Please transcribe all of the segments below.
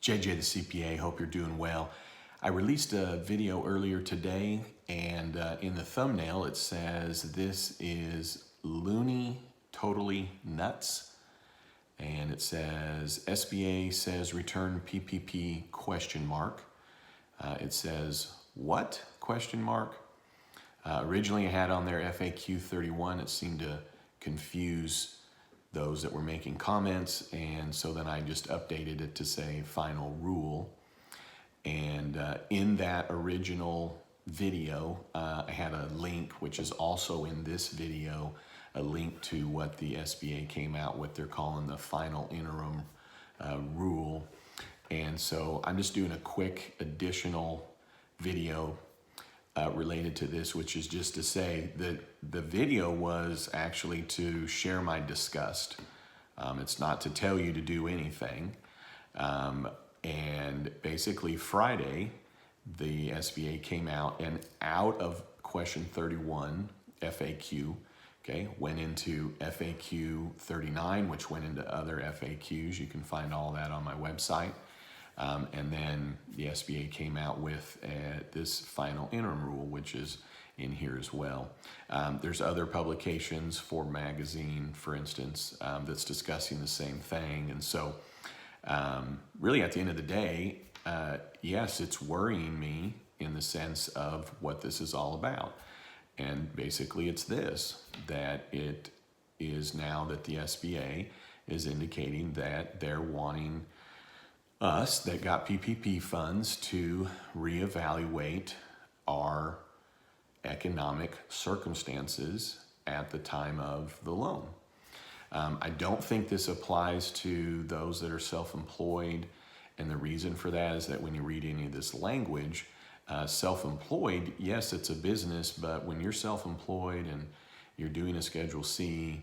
JJ the CPA, hope you're doing well. I released a video earlier today, and in the thumbnail it says this is loony, totally nuts. And it says SBA says return PPP question mark. It says what question mark? Originally I had on there FAQ 31. It seemed to confuse those that were making comments, and so then I just updated it to say final rule. And in that original video, I had a link, which is also in this video, a link to what the SBA came out with. They're calling the final interim rule. And so I'm just doing a quick additional video related to this, which is just to say that the video was actually to share my disgust. It's not to tell you to do anything. And basically Friday, the SBA came out and out of question 31 FAQ, okay, went into FAQ 39, which went into other FAQs. You can find all that on my website. And then the SBA came out with this final interim rule, which is in here as well. There's other publications, Forbes magazine, for instance, that's discussing the same thing. And so really at the end of the day, yes, it's worrying me in the sense of what this is all about. And basically it's this, that it is now that the SBA is indicating that they're wanting us that got PPP funds to reevaluate our economic circumstances at the time of the loan. I don't think this applies to those that are self-employed, and the reason for that is that when you read any of this language, self-employed, yes, it's a business, but when you're self-employed and you're doing a Schedule C,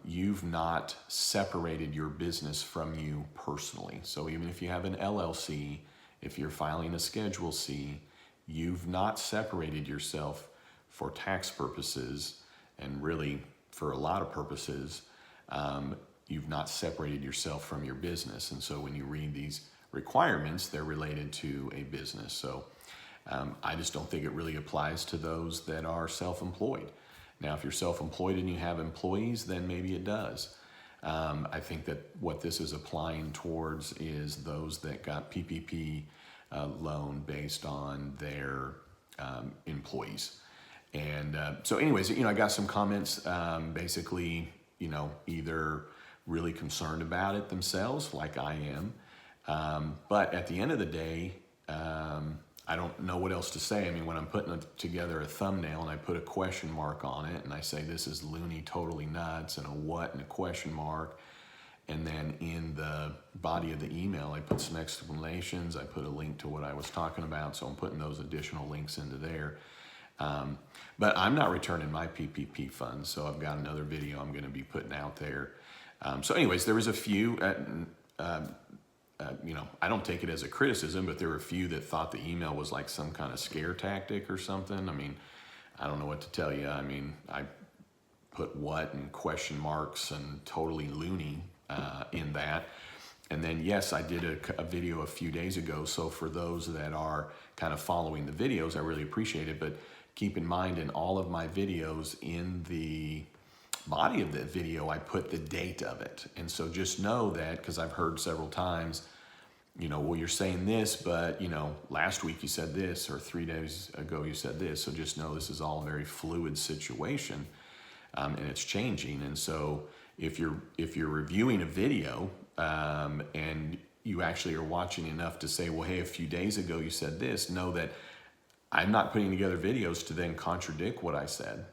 you've not separated your business from you personally. So even if you have an LLC, if you're filing a Schedule C, you've not separated yourself for tax purposes, and really for a lot of purposes, you've not separated yourself from your business. And so when you read these requirements, they're related to a business. So I just don't think it really applies to those that are self-employed. Now, if you're self-employed and you have employees, then maybe it does. I think that what this is applying towards is those that got PPP loan based on their employees. And so anyways, I got some comments, basically, either really concerned about it themselves, like I am. But at the end of the day, I don't know what else to say. I mean, when I'm putting together a thumbnail and I put a question mark on it and I say this is loony, totally nuts, and a what and a question mark, and then in the body of the email I put some explanations, I put a link to what I was talking about, so I'm putting those additional links into there. But I'm not returning my PPP funds, so I've got another video I'm going to be putting out there. So anyways, there was a few, I don't take it as a criticism, but there were a few that thought the email was like some kind of scare tactic or something. I mean, I don't know what to tell you. I mean, I put what and question marks and totally loony in that. And then, yes, I did a video a few days ago. So for those that are kind of following the videos, I really appreciate it. But keep in mind, in all of my videos, in the body of the video, I put the date of it. And so just know that, because I've heard several times, well, you're saying this, but, last week you said this, or 3 days ago you said this. So just know this is all a very fluid situation, and it's changing. And so if you're reviewing a video and you actually are watching enough to say, well, hey, a few days ago you said this, know that I'm not putting together videos to then contradict what I said.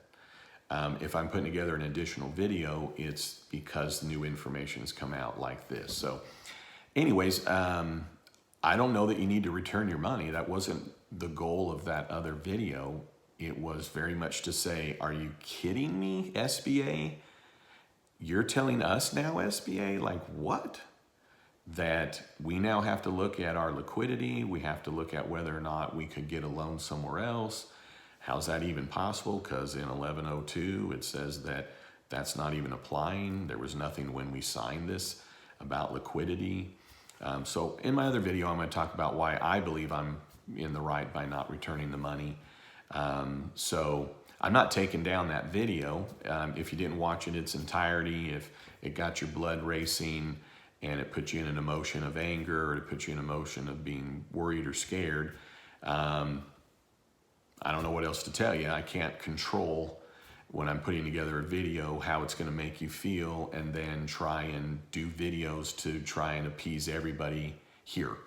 If I'm putting together an additional video, it's because new information has come out like this. So anyways, I don't know that you need to return your money. That wasn't the goal of that other video. It was very much to say, are you kidding me, SBA? You're telling us now, SBA, like what? That we now have to look at our liquidity. We have to look at whether or not we could get a loan somewhere else. How's that even possible? Because in 1102, it says that that's not even applying. There was nothing when we signed this about liquidity. So in my other video, I'm going to talk about why I believe I'm in the right by not returning the money. So I'm not taking down that video. If you didn't watch it its entirety, if it got your blood racing and it put you in an emotion of anger, or it put you in an emotion of being worried or scared, I don't know what else to tell you. I can't control when I'm putting together a video how it's going to make you feel, and then try and do videos to try and appease everybody here.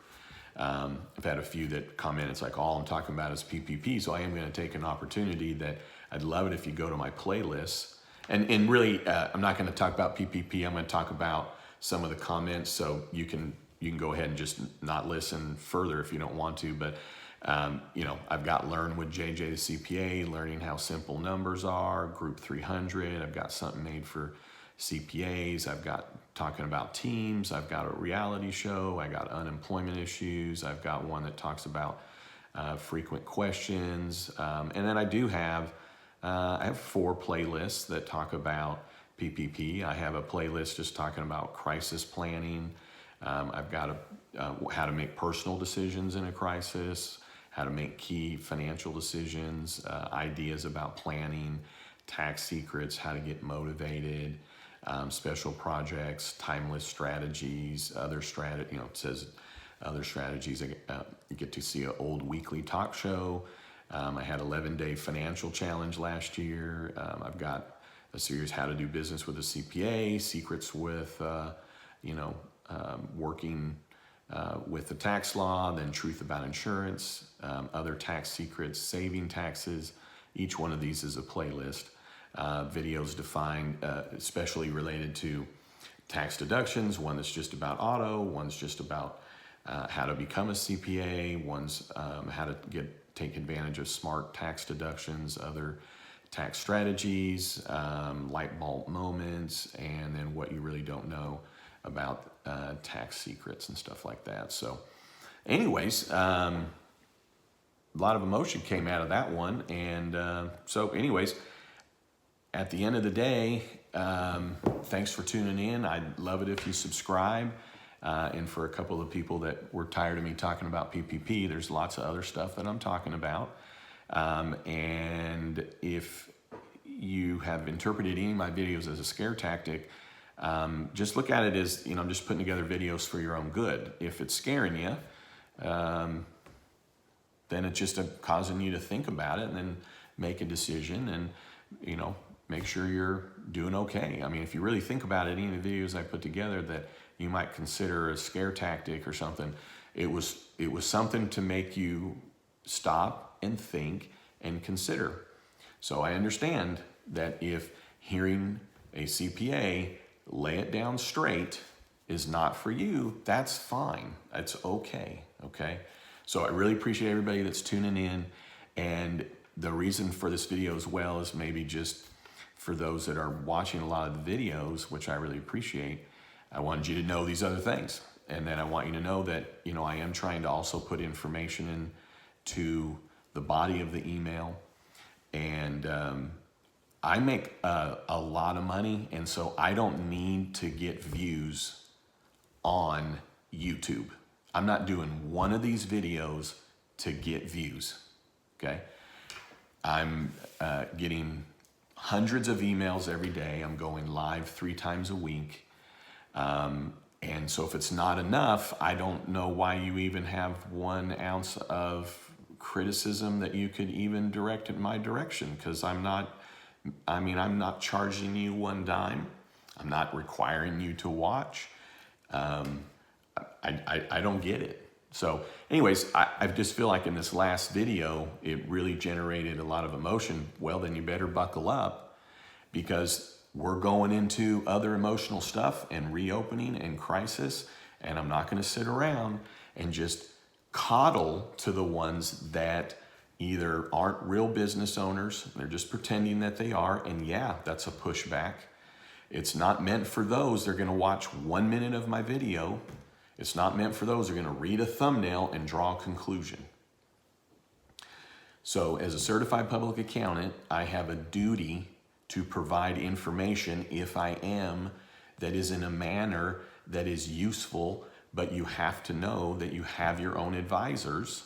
I've had a few that comment, it's like, all I'm talking about is PPP, so I am going to take an opportunity that I'd love it if you go to my playlists. And really, I'm not going to talk about PPP. I'm going to talk about some of the comments, so you can go ahead and just not listen further if you don't want to. But I've got Learn with JJ the CPA, learning how simple numbers are, Group 300. I've got something made for CPAs. I've got talking about teams. I've got a reality show. I got unemployment issues. I've got one that talks about frequent questions. And then I do have, I have 4 playlists that talk about PPP. I have a playlist just talking about crisis planning. I've got how to make personal decisions in a crisis, how to make key financial decisions, ideas about planning, tax secrets, how to get motivated, special projects, timeless strategies, other strategy. It says other strategies. You get to see an old weekly talk show. I had 11-day financial challenge last year. I've got a series, how to do business with a CPA, secrets with, working with the tax law, then truth about insurance, other tax secrets, saving taxes. Each one of these is a playlist. Videos defined, especially related to tax deductions. One that's just about auto, one's just about how to become a CPA, one's how to take advantage of smart tax deductions, other tax strategies, light bulb moments, and then what you really don't know about tax secrets and stuff like that. So anyways, a lot of emotion came out of that one. And so anyways, at the end of the day, thanks for tuning in. I'd love it if you subscribe. And for a couple of people that were tired of me talking about PPP, there's lots of other stuff that I'm talking about. And if you have interpreted any of my videos as a scare tactic, just look at it as, I'm just putting together videos for your own good. If it's scaring you, then it's just causing you to think about it and then make a decision and, make sure you're doing okay. I mean, if you really think about it, any of the videos I put together that you might consider a scare tactic or something, it was something to make you stop and think and consider. So I understand that if hearing a CPA lay it down straight is not for you, that's fine. It's okay. So I really appreciate everybody that's tuning in. And the reason for this video as well is maybe just for those that are watching a lot of the videos, which I really appreciate, I wanted you to know these other things. And then I want you to know that, I am trying to also put information into the body of the email. And I make a lot of money, and so I don't need to get views on YouTube. I'm not doing one of these videos to get views, okay? I'm getting hundreds of emails every day. I'm going live 3 times a week. And so if it's not enough, I don't know why you even have 1 ounce of criticism that you could even direct in my direction, because I'm not charging you 1 dime. I'm not requiring you to watch. I don't get it. So anyways, I just feel like in this last video, it really generated a lot of emotion. Well, then you better buckle up, because we're going into other emotional stuff and reopening and crisis. And I'm not going to sit around and just coddle to the ones that either aren't real business owners, they're just pretending that they are. And yeah, that's a pushback. It's not meant for those. They're going to watch 1 minute of my video. It's not meant for those. They're going to read a thumbnail and draw a conclusion. So as a certified public accountant, I have a duty to provide information, if I am, that is in a manner that is useful, but you have to know that you have your own advisors,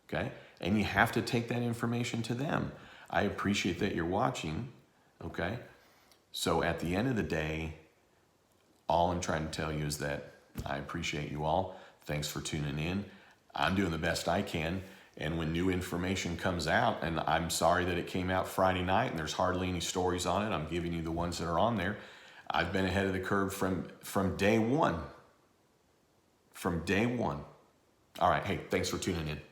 okay? And you have to take that information to them. I appreciate that you're watching, okay? So at the end of the day, all I'm trying to tell you is that I appreciate you all. Thanks for tuning in. I'm doing the best I can. And when new information comes out, and I'm sorry that it came out Friday night and there's hardly any stories on it, I'm giving you the ones that are on there. I've been ahead of the curve from day one. From day one. All right, hey, thanks for tuning in.